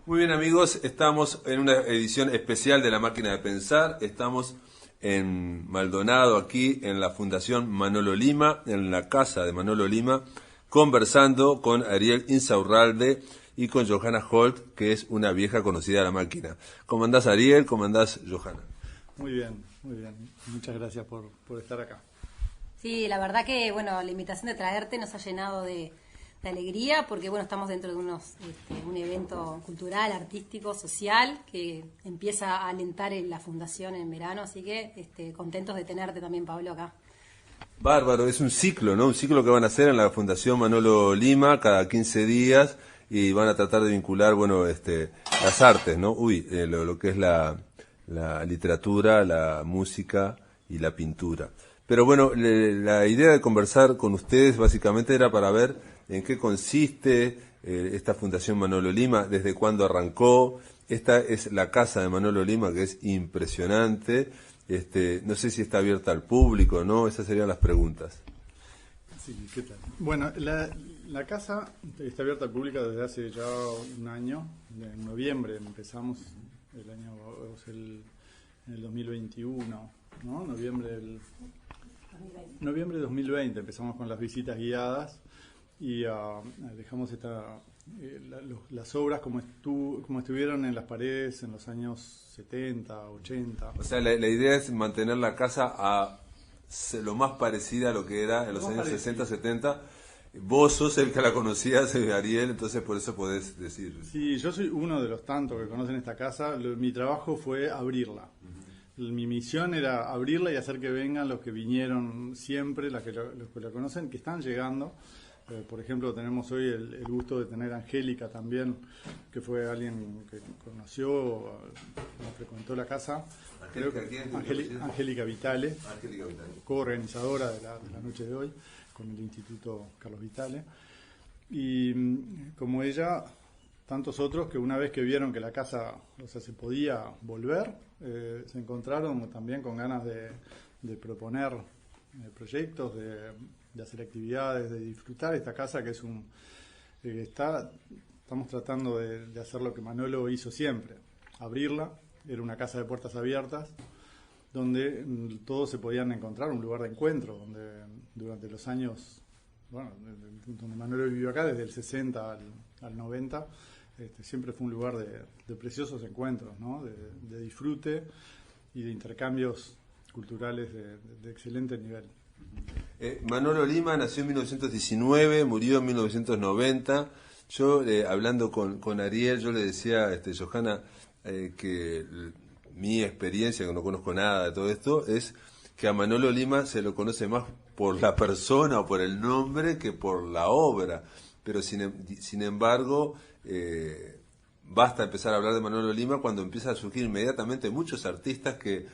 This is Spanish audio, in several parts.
Muy bien amigos, estamos en una edición especial de La Máquina de Pensar. Estamos en Maldonado, aquí en la Fundación Manolo Lima, en la casa de Manolo Lima, conversando con Ariel Insaurralde y con Johanna Holt, que es una vieja conocida de La Máquina. ¿Cómo andás, Ariel? ¿Cómo andás, Johanna? Muy bien, muy bien. Muchas gracias por estar acá. Sí, la verdad que bueno, la invitación de traerte nos ha llenado de alegría porque bueno, estamos dentro de un evento cultural, artístico, social que empieza a alentar en la fundación en verano, así que contentos de tenerte también, Pablo, acá. Bárbaro, es un ciclo, ¿no? Un ciclo que van a hacer en la Fundación Manolo Lima cada 15 días y van a tratar de vincular, bueno, las artes, ¿no? Lo que es la literatura, la música y la pintura. Pero bueno, la idea de conversar con ustedes básicamente era para ver en qué consiste esta Fundación Manolo Lima, desde cuándo arrancó. Esta es la casa de Manolo Lima, que es impresionante. No sé si está abierta al público, ¿no? Esas serían las preguntas. Sí, ¿qué tal? Bueno, la casa está abierta al público desde hace ya un año. En noviembre empezamos el año, en el 2021, ¿no? Noviembre de 2020 empezamos con las visitas guiadas y dejamos las obras como estuvieron en las paredes en los años 70, 80. O sea, la idea es mantener la casa a lo más parecida a lo que era en los años 60, 70. Vos sos el que la conocías, Ariel, entonces por eso podés decir. Sí, yo soy uno de los tantos que conocen esta casa. Mi trabajo fue abrirla. Mi misión era abrirla y hacer que vengan los que vinieron siempre, los que la conocen, que están llegando. Por ejemplo, tenemos hoy el gusto de tener a Angélica también, que fue alguien que conoció, nos frecuentó la casa. Angélica Vitale, coorganizadora de la noche de hoy con el Instituto Carlos Vitale. Y como ella, tantos otros que una vez que vieron que la casa, se podía volver, se encontraron también con ganas de proponer proyectos, de hacer actividades, de disfrutar esta casa que es estamos tratando de hacer lo que Manolo hizo siempre, abrirla. Era una casa de puertas abiertas donde todos se podían encontrar, un lugar de encuentro, donde durante los años, bueno, donde Manolo vivió acá desde el 60 al 90, siempre fue un lugar de preciosos encuentros, ¿no? De disfrute y de intercambios culturales de excelente nivel. Manolo Lima nació en 1919, murió en 1990. Yo, hablando con Ariel, yo le decía a Johanna que mi experiencia, que no conozco nada de todo esto, es que a Manolo Lima se lo conoce más por la persona o por el nombre que por la obra. Pero sin embargo, basta empezar a hablar de Manolo Lima cuando empiezan a surgir inmediatamente muchos artistas que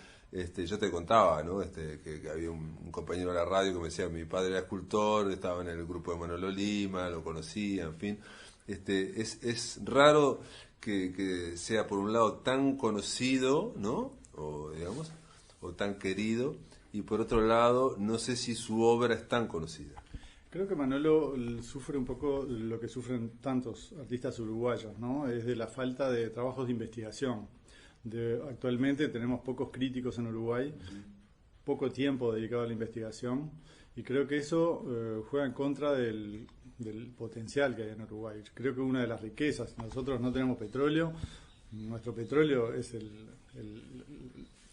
yo te contaba, ¿no? Que había un compañero de la radio que me decía, mi padre era escultor, estaba en el grupo de Manolo Lima, lo conocía, en fin. Es raro que sea por un lado tan conocido, ¿no? O tan querido, y por otro lado, no sé si su obra es tan conocida. Creo que Manolo sufre un poco lo que sufren tantos artistas uruguayos, ¿no? Es de la falta de trabajos de investigación. Actualmente tenemos pocos críticos en Uruguay, poco tiempo dedicado a la investigación, y creo que eso juega en contra del potencial que hay en Uruguay. Creo que una de las riquezas, nosotros no tenemos petróleo, nuestro petróleo es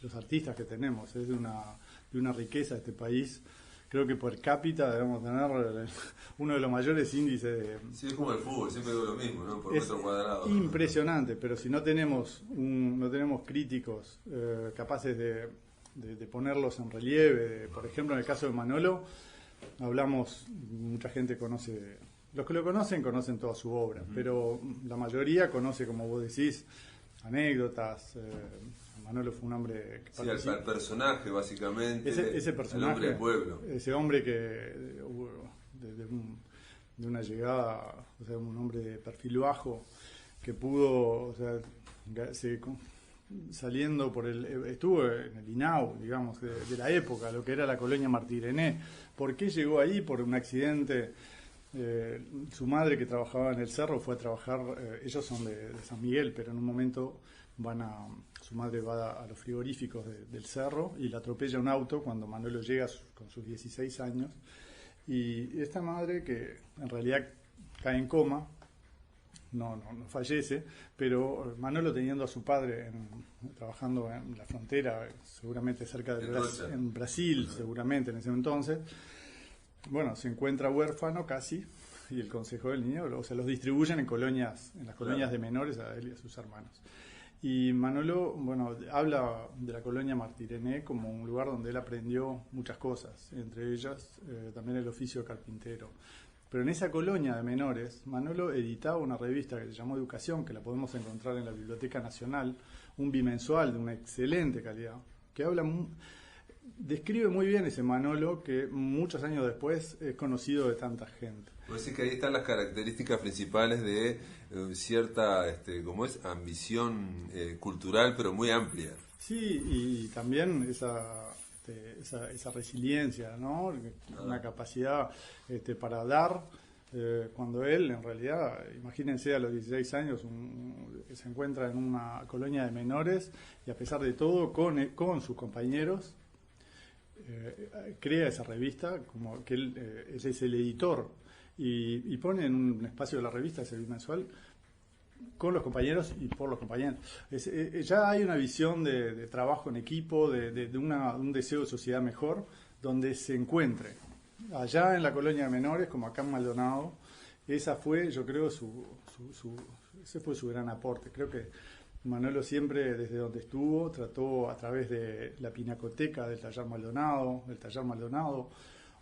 los artistas que tenemos, es de una riqueza este país. Creo que per cápita debemos tener uno de los mayores índices de... Sí, es como el fútbol, siempre digo lo mismo, ¿no? Por metro cuadrado. Impresionante, pero si no tenemos críticos capaces de ponerlos en relieve, por ejemplo, en el caso de Manolo, mucha gente conoce, los que lo conocen toda su obra, pero la mayoría conoce, como vos decís, anécdotas. Manolo fue un hombre que participó. Sí, el personaje, básicamente. Ese personaje. El hombre del pueblo. Ese hombre que, de una llegada, un hombre de perfil bajo, que pudo, saliendo estuvo en el INAU, digamos, de la época, lo que era la colonia Martí René. ¿Por qué llegó ahí? Por un accidente Su madre, que trabajaba en el cerro, fue a trabajar, ellos son de San Miguel, pero en un momento su madre va a los frigoríficos del cerro y la atropella un auto cuando Manolo llega con sus 16 años. Y esta madre, que en realidad cae en coma, no fallece, pero Manolo, teniendo a su padre trabajando en la frontera, seguramente cerca de en Brasil, seguramente en ese entonces, bueno, se encuentra huérfano casi, y el consejo del niño, o sea, los distribuyen en las colonias de menores a él y a sus hermanos. Y Manolo, bueno, habla de la colonia Martirene como un lugar donde él aprendió muchas cosas, entre ellas también el oficio de carpintero. Pero en esa colonia de menores, Manolo editaba una revista que se llamó Educación, que la podemos encontrar en la Biblioteca Nacional, un bimensual de una excelente calidad, que describe muy bien ese Manolo que muchos años después es conocido de tanta gente. Puede decir que ahí están las características principales de cierta ambición cultural, pero muy amplia. Sí, y también esa resiliencia, ¿no? Una capacidad para dar, cuando él, en realidad, imagínense, a los 16 años se encuentra en una colonia de menores y, a pesar de todo, con sus compañeros, crea esa revista, como que él es el editor, y pone en un espacio de la revista, ese bimensual, con los compañeros y por los compañeros. Ya hay una visión de trabajo en equipo, de un deseo de sociedad mejor, donde se encuentre. Allá en la colonia de menores, como acá en Maldonado, esa fue, yo creo, ese fue su gran aporte. Creo que Manolo siempre, desde donde estuvo, trató a través de la pinacoteca del taller Maldonado,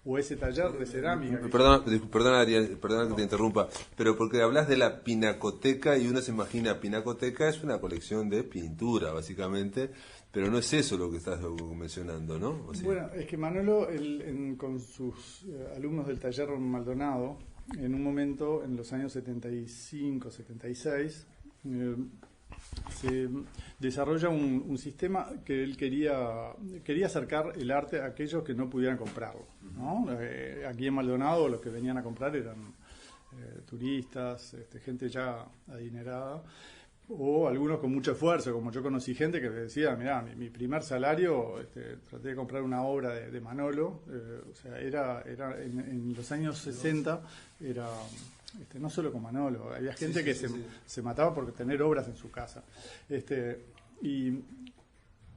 o ese taller de cerámica. Perdona, Ariel, perdona que te interrumpa, pero porque hablas de la pinacoteca y uno se imagina, pinacoteca es una colección de pintura, básicamente, pero no es eso lo que estás mencionando, ¿no? ¿O sí? Bueno, es que Manolo, con sus alumnos del taller Maldonado, en un momento, en los años 75, 76, se desarrolla un sistema que él quería acercar el arte a aquellos que no pudieran comprarlo, ¿no? Aquí en Maldonado los que venían a comprar eran turistas, gente ya adinerada, o algunos con mucho esfuerzo, como yo conocí gente que decía, mirá, mi primer salario, traté de comprar una obra de Manolo, o sea, era en los años 60, era... no solo con Manolo, había gente que se mataba por tener obras en su casa,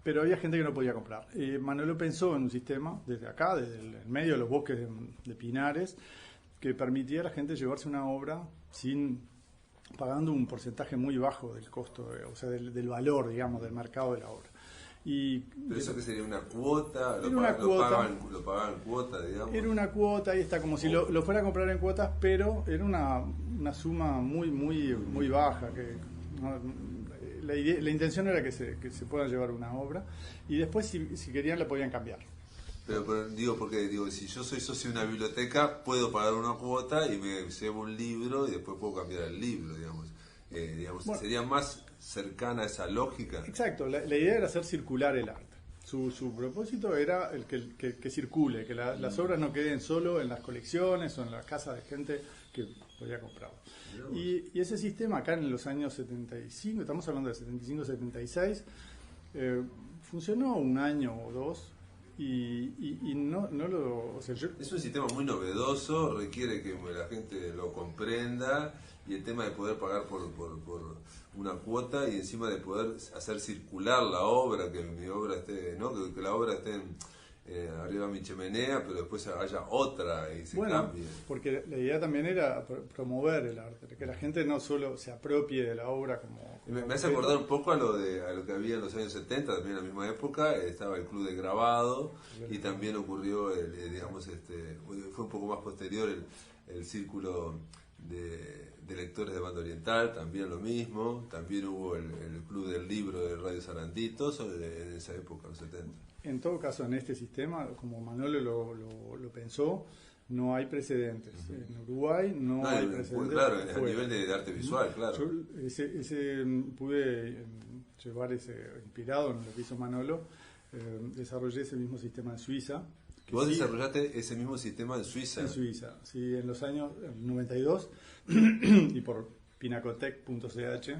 pero había gente que no podía comprar. Manolo pensó en un sistema desde acá, desde el medio de los bosques de pinares, que permitía a la gente llevarse una obra pagando un porcentaje muy bajo del costo, o sea, del valor, digamos, del mercado de la obra. ¿Pero eso que sería una cuota? Lo pagaban cuota, digamos. Era una cuota, ahí está, como si lo fuera a comprar en cuotas, pero era una suma muy baja. La intención era que se puedan llevar una obra y después, si querían, la podían cambiar. Pero porque si yo soy socio de una biblioteca, puedo pagar una cuota y me llevo un libro y después puedo cambiar el libro, digamos. Bueno, sería más cercana a esa lógica. Exacto, la idea era hacer circular el arte. Su propósito era el que circule, que las obras no queden solo en las colecciones o en las casas de gente que podía comprarlo. Y ese sistema acá en los años 75, estamos hablando de 75-76, funcionó un año o dos. Y no lo... O sea, es un sistema muy novedoso, requiere que la gente lo comprenda, y el tema de poder pagar por una cuota y encima de poder hacer circular la obra, que mi obra esté, ¿no? que la obra esté arriba de mi chimenea, pero después haya otra y se cambie. Porque la idea también era promover el arte, que la gente no solo se apropie de la obra como me hace acordar un poco a lo que había en los años 70, también en la misma época, estaba el club de grabado, y también ocurrió, fue un poco más posterior el círculo de lectores de banda oriental, también lo mismo, también hubo el club del libro de Radio Saranditos en esa época, los 70. En todo caso, en este sistema, como Manolo lo pensó, no hay precedentes. En Uruguay no hay precedentes. Claro, a nivel de arte visual, claro. Yo pude llevar inspirado en lo que hizo Manolo, desarrollé ese mismo sistema en Suiza, Vos sí, desarrollaste ese mismo sistema en Suiza. en Suiza, sí, en los años 92 y por pinacotec.ch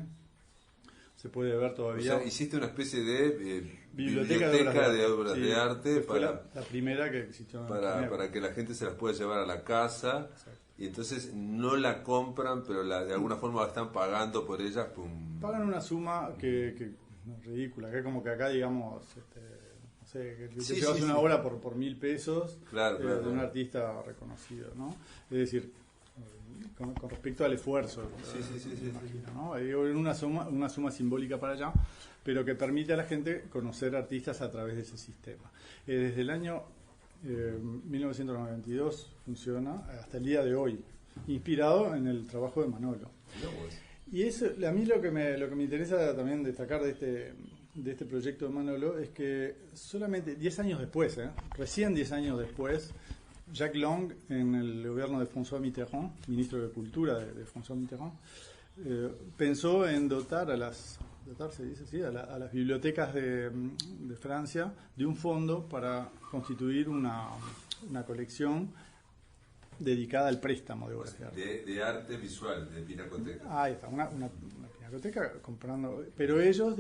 se puede ver O todavía. sea, hiciste una especie de Biblioteca de obras sí, de arte que fue para, la primera que existió en Ginebra. para que la gente se las pueda llevar a la casa. Exacto. Y entonces no la compran, pero de alguna forma la están pagando por ellas. Pum. Pagan una suma que no es ridícula, que es como que acá digamos, no sé, que te Sí, llevas sí, una sí. obra por 1.000 pesos Claro, claro, de un claro. artista reconocido, ¿no? Es decir, con respecto al esfuerzo, Sí. imagino, ¿no? Hay una suma simbólica para allá, pero que permite a la gente conocer artistas a través de ese sistema. Desde el año 1992 funciona hasta el día de hoy, inspirado en el trabajo de Manolo. Y eso, a mí lo que me interesa también destacar de este proyecto de Manolo es que solamente 10 años después, recién 10 años después, Jacques Lang, en el gobierno de François Mitterrand, ministro de Cultura de François Mitterrand, pensó en dotar a las bibliotecas de Francia de un fondo para constituir una colección dedicada al préstamo de obras de arte. De arte visual, de pinacoteca. Ahí está, una pinacoteca comprando, pero ellos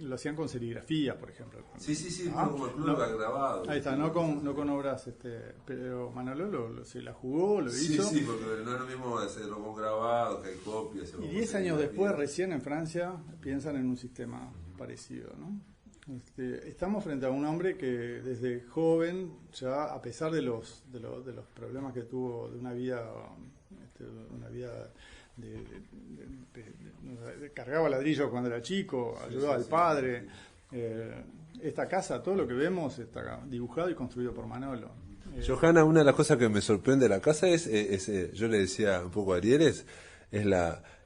lo hacían con serigrafía, por ejemplo. Sí, Ah, como el club no, grabado. ahí está, no con obras, pero Manolo se la jugó, lo hizo. Sí, porque no es lo mismo hacerlo con grabado, que hay copias. Y 10 años después, recién en Francia, piensan en un sistema parecido, ¿no? Estamos frente a un hombre que desde joven, ya a pesar de los problemas que tuvo de una vida cargaba ladrillos cuando era chico, ayudaba al padre. Esta casa, todo lo que vemos está dibujado y construido por Manolo. Johanna, una de las cosas que me sorprende de la casa es yo le decía un poco a Ariel,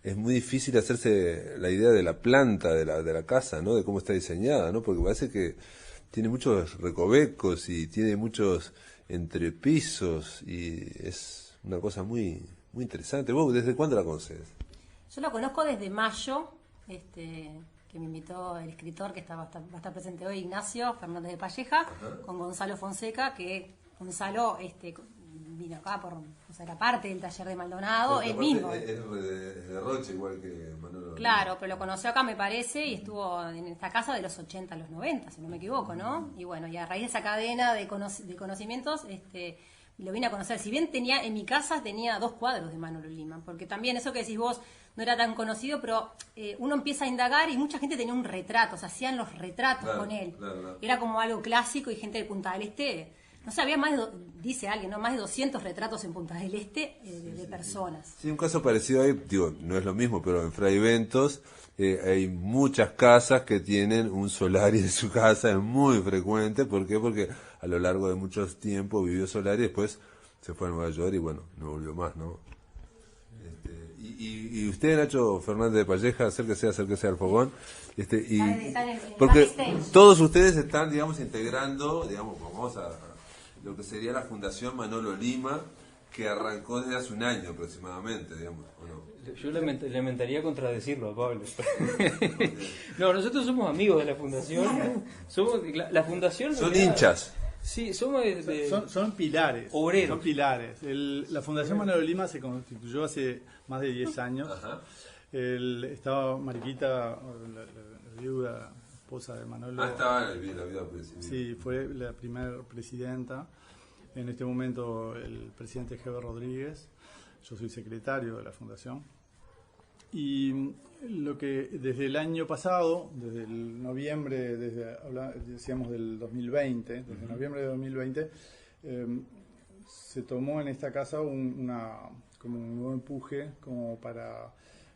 es muy difícil hacerse la idea de la planta de la casa, ¿no? De cómo está diseñada, ¿no? Porque parece que tiene muchos recovecos y tiene muchos entrepisos y es una cosa muy muy interesante. ¿Vos desde cuándo la conoces? Yo lo conozco desde mayo, que me invitó el escritor que va a estar presente hoy, Ignacio Fernández de Palleja, con Gonzalo Fonseca, que Gonzalo vino acá era parte del taller de Maldonado, él mismo. Es de Roche, igual que Manolo. Claro, pero lo conoció acá, me parece, y estuvo en esta casa de los 80 a los 90, si no me equivoco, ¿no? Y bueno, y a raíz de esa cadena de conocimientos, lo vine a conocer. Si bien en mi casa tenía 2 cuadros de Manolo Lima, porque también eso que decís vos no era tan conocido, pero uno empieza a indagar y mucha gente tenía un retrato, o sea, hacían los retratos con él. Claro. Era como algo clásico y gente de Punta del Este, no sé, había dice alguien, ¿no? Más de 200 retratos en Punta del Este de personas. Sí, un caso parecido ahí, digo, no es lo mismo, pero en Fray Ventos hay muchas casas que tienen un Solari en su casa, es muy frecuente. ¿Por qué? Porque a lo largo de muchos tiempos vivió Solari y después se fue a Nueva York y bueno, no volvió más, ¿no? Y usted, Nacho Fernández de Palleja, acérquese al fogón. Porque todos ustedes están, digamos, integrando, digamos, vamos a lo que sería la Fundación Manolo Lima, que arrancó desde hace un año aproximadamente, digamos, ¿o no? Yo lamentaría contradecirlo a Pablo. No, nosotros somos amigos de la fundación. Somos la fundación. Son hinchas. Sí, somos son pilares. Obreros. Son pilares. La Fundación Manolo Lima se constituyó hace más de 10 años. Ajá. Estaba Mariquita, la viuda, esposa de Manolo. Estaba en la vida presidenta. Sí, fue la primera presidenta. En este momento el presidente Heber Rodríguez. Yo soy secretario de la fundación. Y lo que desde el año pasado, desde el noviembre, decíamos del 2020, desde noviembre de 2020, se tomó en esta casa como un nuevo empuje, como para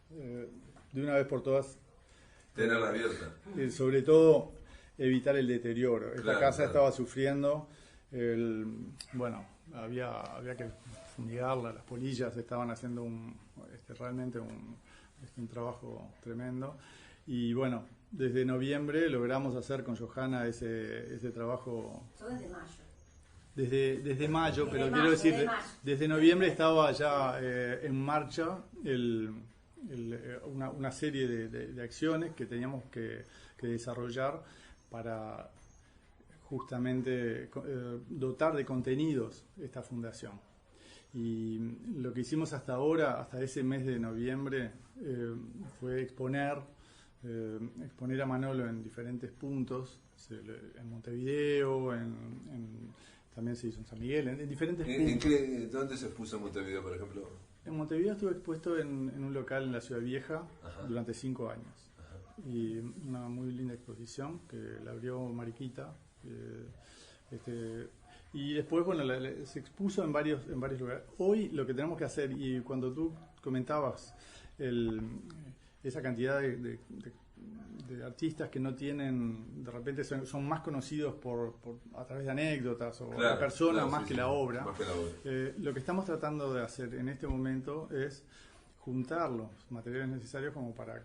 de una vez por todas Tenerla abierta. sobre todo evitar el deterioro. Esta casa Claro. estaba sufriendo, había que fumigarla, las polillas estaban haciendo realmente un trabajo tremendo. Y bueno, desde noviembre logramos hacer con Johanna ese trabajo. Todo desde mayo. Desde mayo, pero mayo, quiero decir, desde mayo. desde noviembre estaba ya en marcha una serie de acciones que teníamos que desarrollar para justamente dotar de contenidos esta fundación. Y lo que hicimos hasta ahora, hasta ese mes de noviembre, fue exponer a Manolo en diferentes puntos, en Montevideo, también se hizo en San Miguel, en diferentes puntos. ¿Dónde se expuso en Montevideo, por ejemplo? En Montevideo estuve expuesto en un local en la Ciudad Vieja durante 5 años. Y una muy linda exposición que la abrió Mariquita. Y después, bueno, se expuso en varios lugares. Hoy lo que tenemos que hacer, y cuando tú comentabas esa cantidad de artistas que no tienen, de repente son más conocidos a través de anécdotas o la persona más que la obra. Lo que estamos tratando de hacer en este momento es juntar los materiales necesarios como para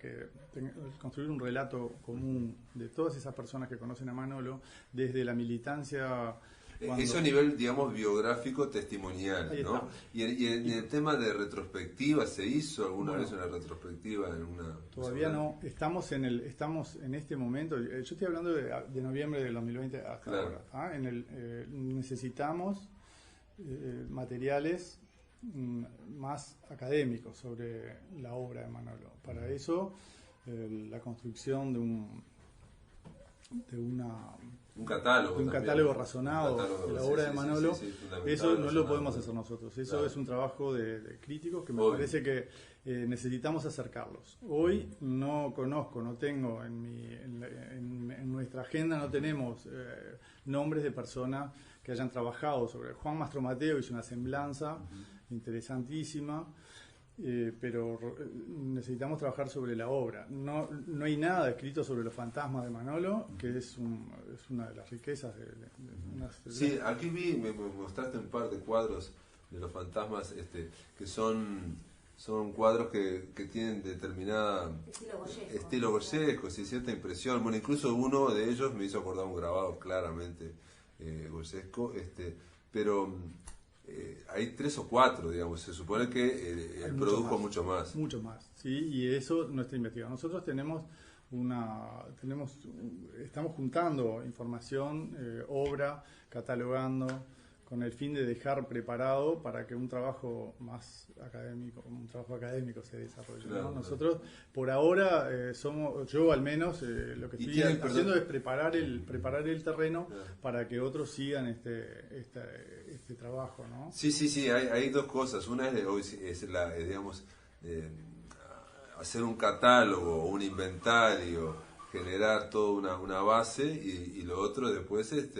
construir un relato común de todas esas personas que conocen a Manolo, desde la militancia. Eso a nivel, digamos, biográfico, testimonial, ¿no? Y en el tema de retrospectiva, ¿se hizo alguna vez una retrospectiva en una? Todavía no. Estamos en este momento. Yo estoy hablando de noviembre del 2020 hasta ahora. Necesitamos materiales más académicos sobre la obra de Manolo. Para eso, la construcción de un catálogo razonado de la obra de Manolo, eso no lo podemos hacer nosotros. Eso es un trabajo de críticos que me parece que necesitamos acercarlos. Hoy no tengo en nuestra agenda no tenemos nombres de personas que hayan trabajado sobre. Juan Mastro Mateo hizo una semblanza interesantísima. Pero necesitamos trabajar sobre la obra. No hay nada escrito sobre los fantasmas de Manolo, que es una de las riquezas Sí, aquí me mostraste un par de cuadros de los fantasmas, que son cuadros que tienen determinada estilo goyesco, sí, cierta impresión. Bueno, incluso uno de ellos me hizo acordar un grabado claramente goyesco, pero hay 3 o 4, digamos. Se supone que él produjo mucho más. Mucho más, sí, y eso nuestra investigación. Nosotros estamos juntando información, obra, catalogando, con el fin de dejar preparado para que un trabajo académico se desarrolle. Claro, ¿no? Nosotros, por ahora, yo al menos, lo que estoy haciendo es preparar el terreno para que otros sigan este trabajo, ¿no? Sí, hay 2 cosas. Una es digamos, hacer un catálogo, un inventario, generar toda una base, y lo otro después es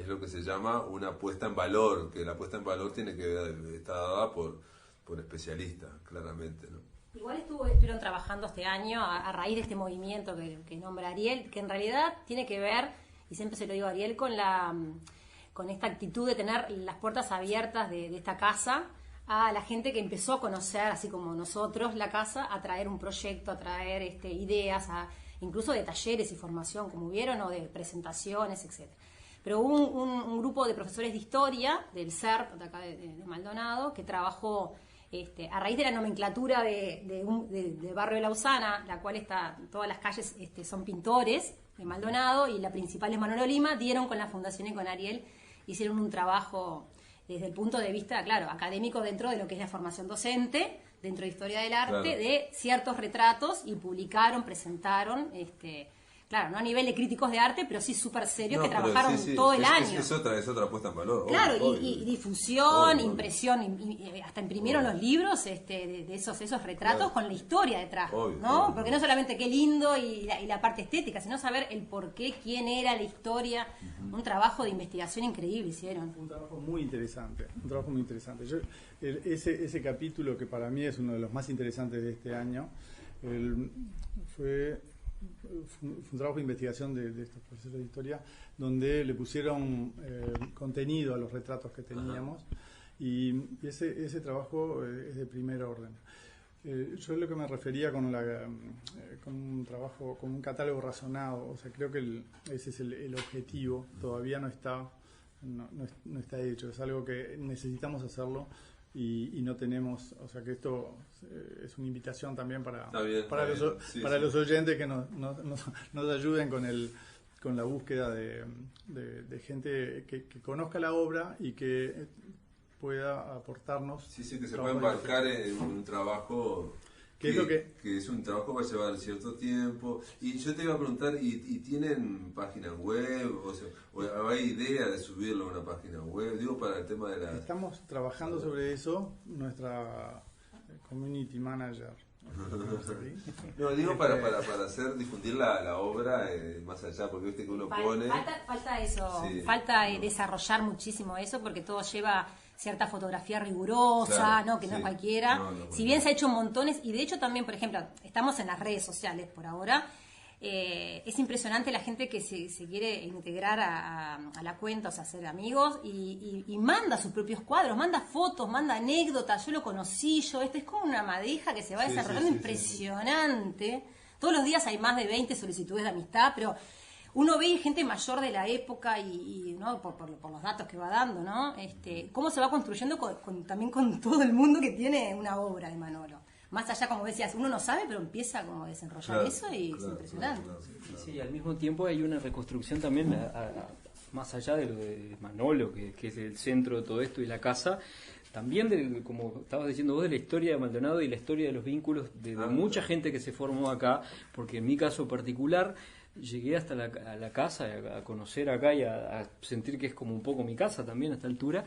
lo que se llama una puesta en valor, que la puesta en valor tiene que estar dada por especialistas, claramente, ¿no? Igual estuvieron trabajando este año a raíz de este movimiento que nombra Ariel, que en realidad tiene que ver, y siempre se lo digo a Ariel, con esta actitud de tener las puertas abiertas de esta casa a la gente que empezó a conocer, así como nosotros, la casa, a traer un proyecto, a traer ideas, incluso de talleres y formación, como vieron, o de presentaciones, etcétera. Pero hubo un grupo de profesores de historia del CERP, de acá de Maldonado, que trabajó a raíz de la nomenclatura de Barrio de Lausana, la cual todas las calles son pintores de Maldonado, y la principal es Manolo Lima, dieron con la Fundación y con Ariel, hicieron un trabajo desde el punto de vista, claro, académico, dentro de lo que es la formación docente, dentro de historia del arte, de ciertos retratos, y publicaron, presentaron, claro, no a nivel de críticos de arte, pero sí súper serios, que trabajaron todo el año. Es otra puesta en valor. Claro, obvio. Y difusión, impresión, hasta imprimieron los libros de esos retratos con la historia detrás, ¿no? Porque no solamente qué lindo y la parte estética, sino saber el por qué, quién era, la historia. Un trabajo de investigación increíble hicieron. Un trabajo muy interesante. Ese capítulo, que para mí es uno de los más interesantes de este año, fue un trabajo de investigación de estos profesores de historia, donde le pusieron contenido a los retratos que teníamos. Y ese trabajo es de primer orden. Yo lo que me refería con un trabajo, con un catálogo razonado, o sea, creo que ese es el objetivo. Todavía no está hecho, es algo que necesitamos hacerlo. Y no tenemos, o sea que esto es una invitación también para los oyentes, que nos ayuden con con la búsqueda de gente que conozca la obra y que pueda aportarnos. Sí, que se puede embarcar en un trabajo ¿Qué es lo que es un trabajo que va a llevar cierto tiempo. Y yo te iba a preguntar, ¿y tienen página web? ¿O hay idea de subirlo a una página web? Digo, para el tema de la... Estamos trabajando sobre eso, nuestra community manager. No, digo para difundir la obra más allá, porque viste que uno pone... Falta eso, Sí, falta desarrollar muchísimo eso, porque todo lleva cierta fotografía rigurosa, Claro, ¿no? Que no sí. es cualquiera. No, Si bien se ha hecho montones, y de hecho también, por ejemplo, estamos en las redes sociales por ahora, es impresionante la gente que se quiere integrar a la cuenta, o sea, hacer amigos, y manda sus propios cuadros, manda fotos, manda anécdotas. Yo lo conocí, esto es como una madeja que se va desarrollando impresionante. Todos los días hay más de 20 solicitudes de amistad, pero uno ve gente mayor de la época y ¿no? por los datos que va dando, ¿no? Cómo se va construyendo también con todo el mundo que tiene una obra de Manolo. Más allá, como decías, uno no sabe, pero empieza como a desenrollar eso y es impresionante. Sí, al mismo tiempo hay una reconstrucción también, más allá de lo de Manolo, que es el centro de todo esto y la casa, también, como estabas diciendo vos, de la historia de Maldonado y la historia de los vínculos de mucha gente que se formó acá, porque en mi caso particular llegué hasta la casa, a conocer acá y a sentir que es como un poco mi casa también a esta altura,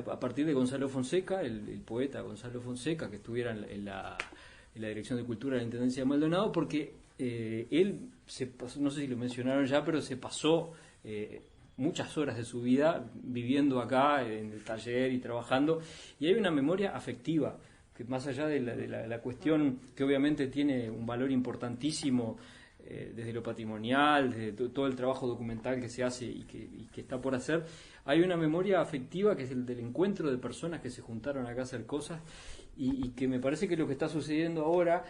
a partir de Gonzalo Fonseca, el poeta Gonzalo Fonseca, que estuviera en la Dirección de Cultura de la Intendencia de Maldonado, porque él, no sé si lo mencionaron ya, pero se pasó muchas horas de su vida viviendo acá en el taller y trabajando, y hay una memoria afectiva, que más allá de la cuestión que obviamente tiene un valor importantísimo, desde lo patrimonial, desde todo el trabajo documental que se hace y que está por hacer, hay una memoria afectiva que es el del encuentro de personas que se juntaron acá a hacer cosas y que me parece que lo que está sucediendo ahora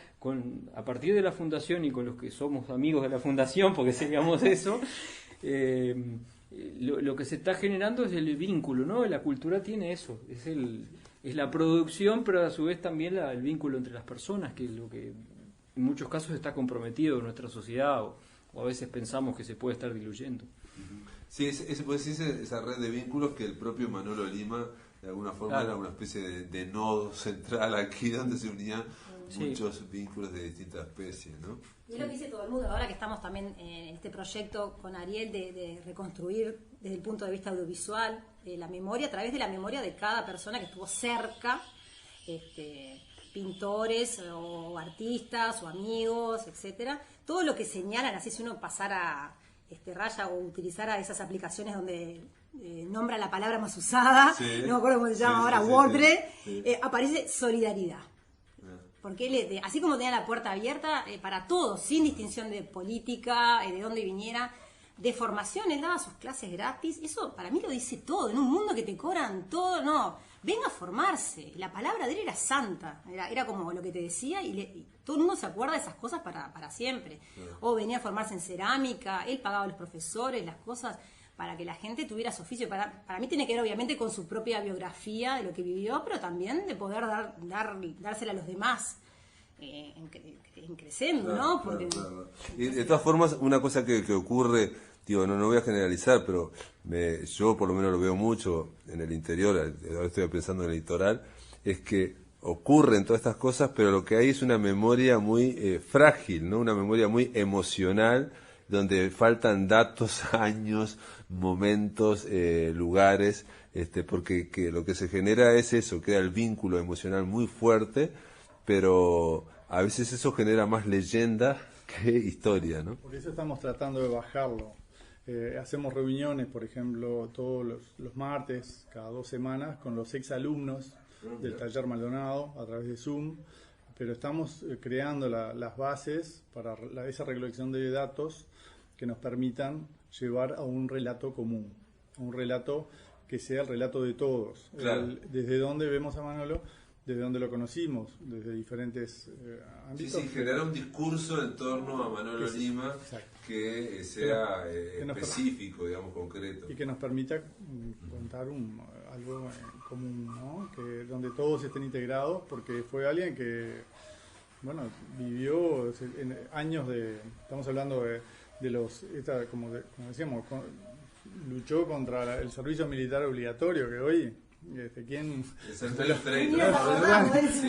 a partir de la fundación y con los que somos amigos de la fundación, porque seríamos eso, lo que se está generando es el vínculo, ¿no? La cultura tiene eso, es la producción, pero a su vez también el vínculo entre las personas, que es lo que en muchos casos está comprometido en nuestra sociedad o a veces pensamos que se puede estar diluyendo. Sí, esa red de vínculos que el propio Manolo Lima de alguna forma era una especie de nodo central aquí donde se unían muchos vínculos de distintas especies, ¿no? Y es lo que dice todo el mundo, ahora que estamos también en este proyecto con Ariel de reconstruir desde el punto de vista audiovisual la memoria, a través de la memoria de cada persona que estuvo cerca, pintores o artistas o amigos, etcétera, todo lo que señalan, así si uno pasara raya o utilizara esas aplicaciones donde nombra la palabra más usada, no me acuerdo cómo se llama ahora, WordPress, aparece solidaridad. Porque él, así como tenía la puerta abierta para todos, sin distinción de política, de dónde viniera, de formación, él daba sus clases gratis. Eso para mí lo dice todo. En un mundo que te cobran todo, no, venga a formarse. La palabra de él era santa, era como lo que te decía y todo el mundo se acuerda de esas cosas para siempre. O venía a formarse en cerámica, él pagaba a los profesores, las cosas para que la gente tuviera su oficio. Para mí tiene que ver obviamente con su propia biografía de lo que vivió, pero también de poder dársela a los demás en creciendo, ¿no? Porque Y de todas formas, una cosa que ocurre, digo, no voy a generalizar, pero yo por lo menos lo veo mucho en el interior, ahora estoy pensando en el litoral, es que ocurren todas estas cosas, pero lo que hay es una memoria muy frágil, ¿no? Una memoria muy emocional, donde faltan datos, años, momentos, lugares, porque lo que se genera es eso, queda el vínculo emocional muy fuerte, pero a veces eso genera más leyenda que historia, ¿no? Por eso estamos tratando de bajarlo. Hacemos reuniones, por ejemplo, todos los martes, cada 2 semanas, con los exalumnos del taller Maldonado a través de Zoom, pero estamos creando las bases para esa recolección de datos que nos permitan llevar a un relato común, a un relato que sea el relato de todos. Claro. Desde dónde vemos a Manolo, desde dónde lo conocimos, desde diferentes ámbitos. Sí, generar un discurso en torno a Manolo Lima que sea específico, digamos, concreto. Y que nos permita contar algo en común, ¿no? Donde todos estén integrados, porque fue alguien que, bueno, vivió en años estamos hablando de como decíamos, luchó contra el servicio militar obligatorio, que hoy ¿quién? Es el 30.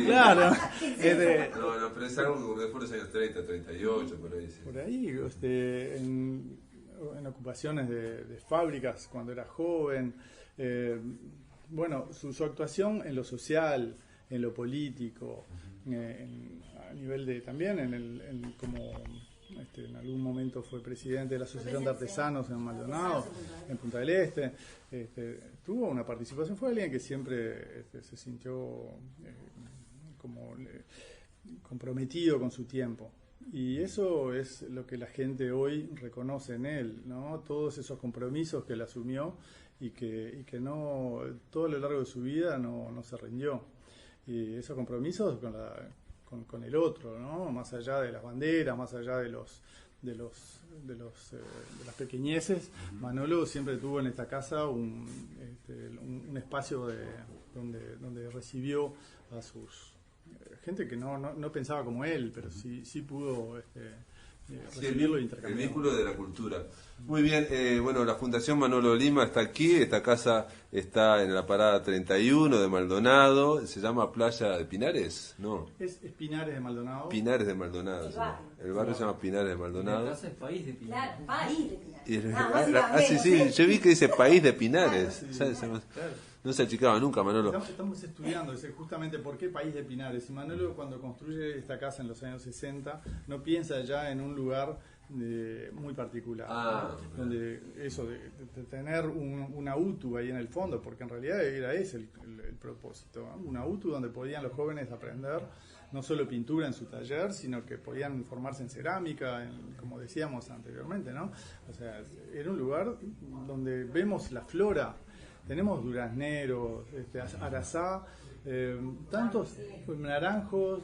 Claro. No, pero es algo que después de los años 30, 38, por ahí. Sí. Por ahí, en ocupaciones de fábricas cuando era joven. Bueno, su actuación en lo social, en lo político, a nivel de también como en algún momento fue presidente de la Asociación de Artesanos en Maldonado, en Punta del Este. Tuvo una participación, fue alguien que siempre se sintió comprometido con su tiempo. Y eso es lo que la gente hoy reconoce en él, ¿no? Todos esos compromisos que él asumió y que no, todo lo largo de su vida no se rindió. Y esos compromisos con el otro, ¿no? Más allá de las banderas, más allá de las pequeñeces, Manolo siempre tuvo en esta casa un espacio donde recibió a sus gente que no pensaba como él, pero sí pudo recibirlo e intercambiarlo. El vínculo de la cultura. Muy bien, bueno, la Fundación Manolo Lima está aquí, esta casa está en la parada 31 de Maldonado, se llama Playa de Pinares, ¿no? Es Pinares de Maldonado. Pinares de Maldonado. El barrio se llama Pinares de Maldonado. La casa es País de Pinares. Claro, País de Pinares. Sí, yo vi que dice País de Pinares. Claro. No se achicaba nunca, Manolo. Estamos estudiando justamente por qué País de Pinares. Y Manolo, cuando construye esta casa en los años 60, no piensa ya en un lugar muy particular, donde eso de tener una UTU ahí en el fondo, porque en realidad era ese el propósito, ¿no? Una UTU donde podían los jóvenes aprender no solo pintura en su taller, sino que podían formarse en cerámica, como decíamos anteriormente, ¿no? O sea, era un lugar donde vemos la flora. Tenemos durazneros, arazá, tantos naranjos,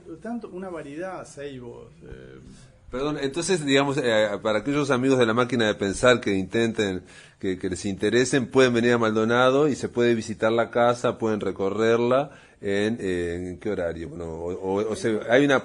una variedad, ceibos. Perdón, entonces, digamos, para aquellos amigos de la máquina de pensar que intenten, que les interesen, pueden venir a Maldonado y se puede visitar la casa, pueden recorrerla. ¿En qué horario? Bueno, hay una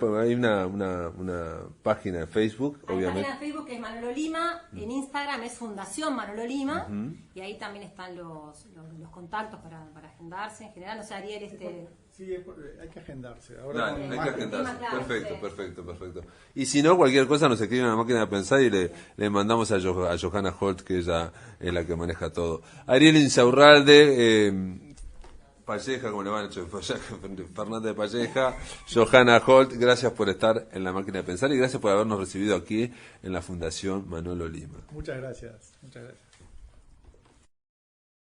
página de Facebook, hay obviamente. Hay una página de Facebook que es Manolo Lima, en Instagram es Fundación Manolo Lima, y ahí también están los contactos para agendarse en general. O sea, Ariel, Sí, hay que agendarse. Ahora hay que agendarse. Claro, Perfecto. Y si no, cualquier cosa nos escribe en la máquina de pensar y le mandamos a Johanna Holt, que ella es la que maneja todo. Ariel Insaurralde, Palleja, como le van a decir, Fernández de Palleja, Johanna Holt, gracias por estar en la máquina de pensar y gracias por habernos recibido aquí en la Fundación Manolo Lima. Muchas gracias.